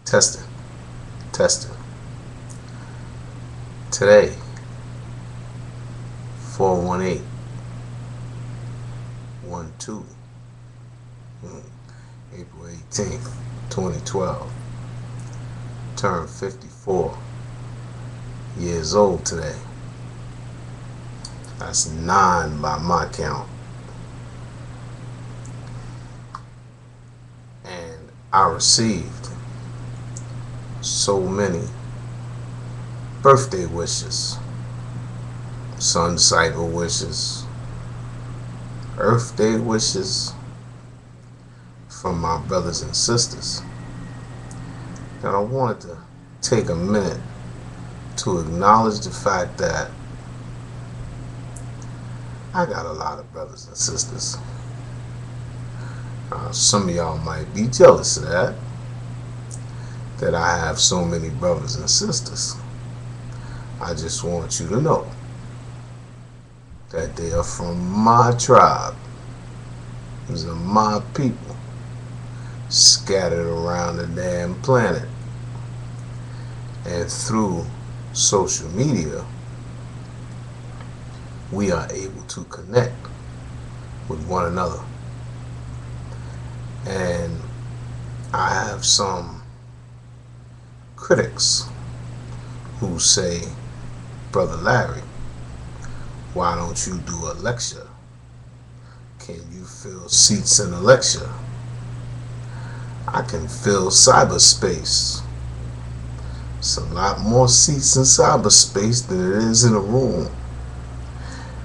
Testing, testing. Today, 418, 12, April 18th, 2012. Turned 54 years old today. That's 9 by my count. And I received so many birthday wishes, sun cycle wishes, Earth Day wishes from my brothers and sisters that I wanted to take a minute to acknowledge the fact that I got a lot of brothers and sisters. Some of y'all might be jealous of that I have so many brothers and sisters. I just want you to know that they are from my tribe. These are my people scattered around the damn planet. And through social media, we are able to connect with one another. And I have some critics who say, Brother Larry, why don't you do a lecture? Can you fill seats in a lecture? I can fill cyberspace. It's a lot more seats in cyberspace than it is in a room.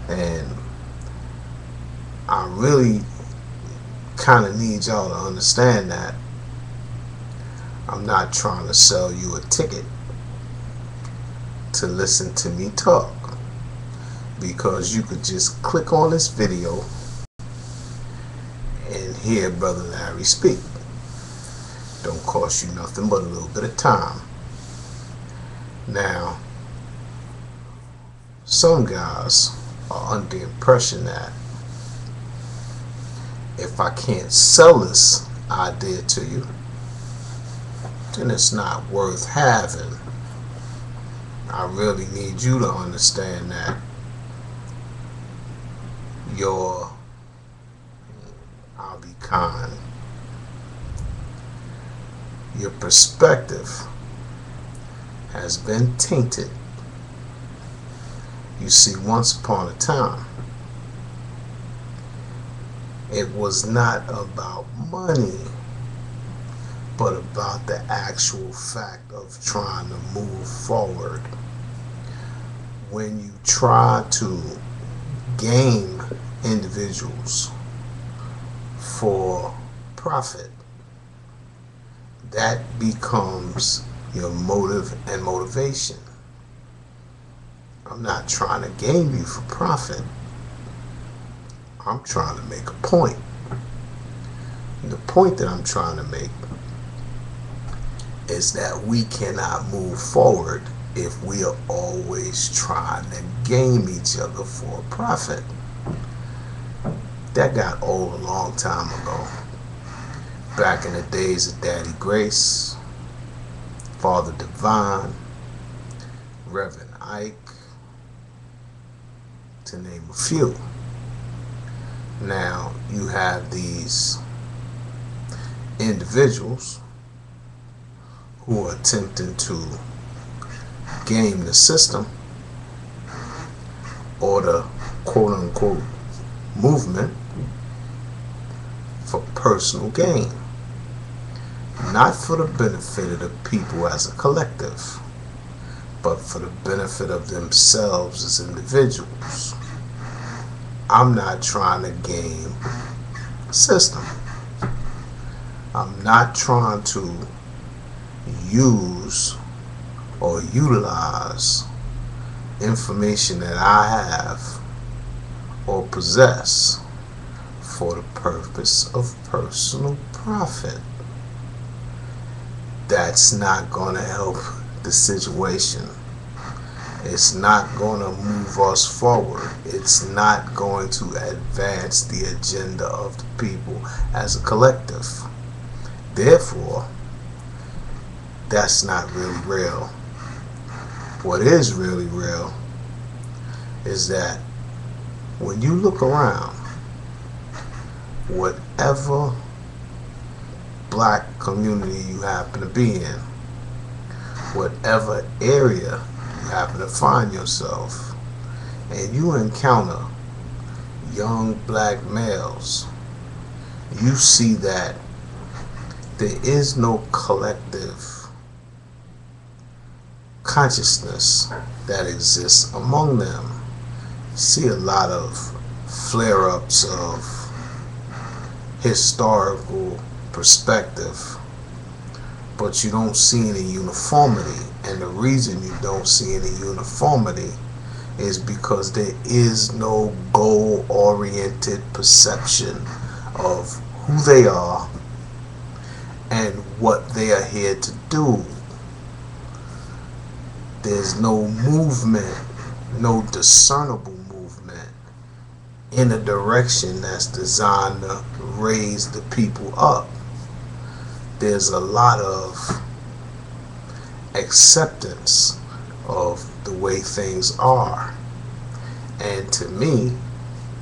And I really kind of need y'all to understand that I'm not trying to sell you a ticket to listen to me talk, because you could just click on this video and hear Brother Larry speak. Don't cost you nothing but a little bit of time. Now, some guys are under the impression that if I can't sell this idea to you, then it's not worth having. I really need you to understand that I'll be kind, your perspective has been tainted. You see, once upon a time, it was not about money, but about the actual fact of trying to move forward. When you try to game individuals for profit, that becomes your motive and motivation. I'm not trying to game you for profit. I'm trying to make a point. And the point that I'm trying to make is that we cannot move forward if we are always trying to game each other for a profit. That got old a long time ago. Back in the days of Daddy Grace, Father Divine, Reverend Ike, to name a few. Now you have these individuals who are attempting to game the system or the quote-unquote movement for personal gain, not for the benefit of the people as a collective, but for the benefit of themselves as individuals. I'm not trying to game the system. I'm not trying to use or utilize information that I have or possess for the purpose of personal profit. That's not going to help the situation. It's not going to move us forward. It's not going to advance the agenda of the people as a collective. Therefore, that's not really real. What is really real is that when you look around, whatever black community you happen to be in, whatever area you happen to find yourself, and you encounter young black males, you see that there is no collective consciousness that exists among them. You see a lot of flare-ups of historical perspective, but you don't see any uniformity. And the reason you don't see any uniformity is because there is no goal-oriented perception of who they are and what they are here to do. There's no movement, no discernible movement in a direction that's designed to raise the people up. There's a lot of acceptance of the way things are. And to me,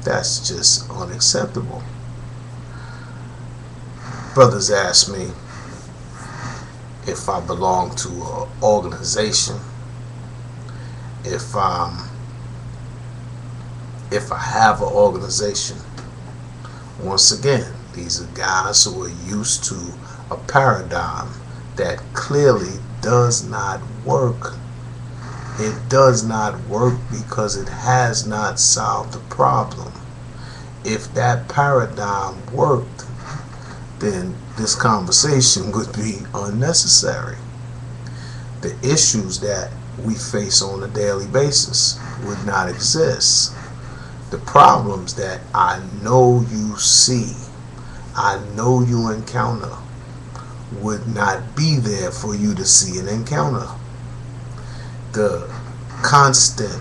that's just unacceptable. Brothers ask me if I belong to an organization, if I have an organization. Once again, these are guys who are used to a paradigm that clearly does not work. It does not work because it has not solved the problem. If that paradigm worked, then this conversation would be unnecessary. The issues that we face on a daily basis would not exist. The problems that I know you see, I know you encounter, would not be there for you to see and encounter. The constant,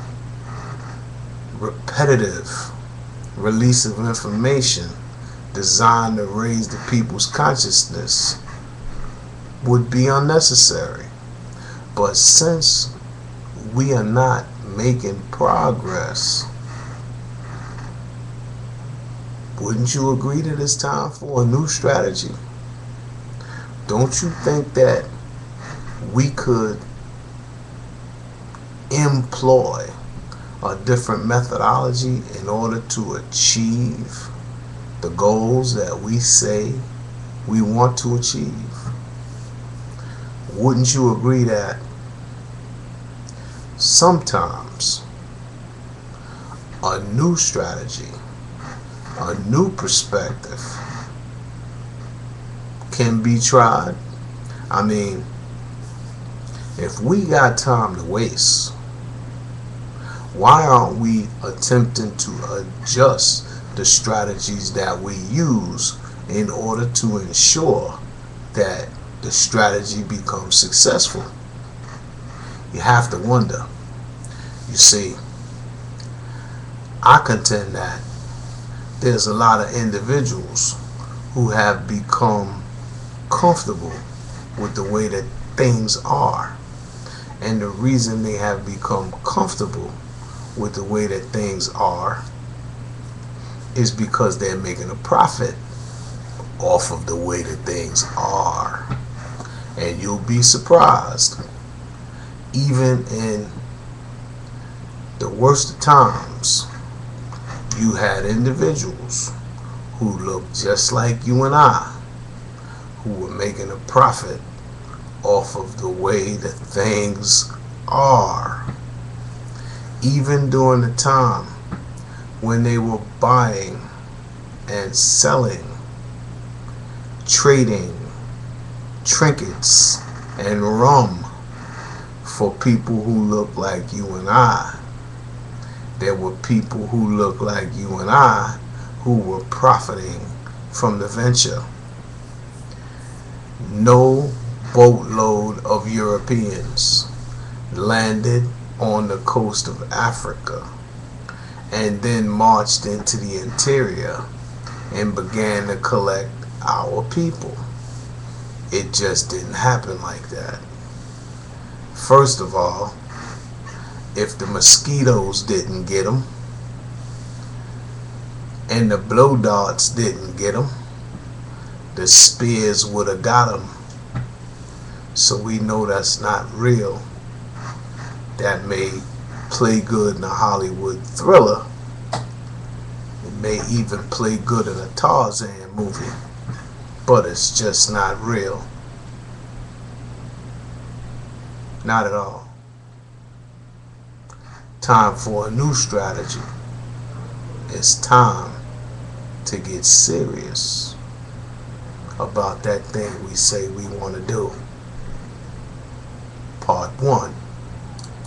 repetitive release of information designed to raise the people's consciousness would be unnecessary. But since we are not making progress, wouldn't you agree that it's time for a new strategy? Don't you think that we could employ a different methodology in order to achieve the goals that we say we want to achieve? Wouldn't you agree that sometimes a new strategy, a new perspective can be tried? I mean, if we got time to waste, why aren't we attempting to adjust the strategies that we use in order to ensure that the strategy becomes successful? You have to wonder. You see, I contend that there's a lot of individuals who have become comfortable with the way that things are. And the reason they have become comfortable with the way that things are is because they're making a profit off of the way that things are. And you'll be surprised, even in the worst of times, you had individuals who looked just like you and I, who were making a profit off of the way that things are. Even during the time when they were buying and selling, trading trinkets and rum for people who look like you and I, there were people who look like you and I who were profiting from the venture. No boatload of Europeans landed on the coast of Africa and then marched into the interior and began to collect our people. It just didn't happen like that. First of all, if the mosquitoes didn't get them and the blow darts didn't get them, the spears would have got them. So we know that's not real. That may play good in a Hollywood thriller. It may even play good in a Tarzan movie, but it's just not real. Not at all. Time for a new strategy. It's time to get serious about that thing we say we want to do. Part 1.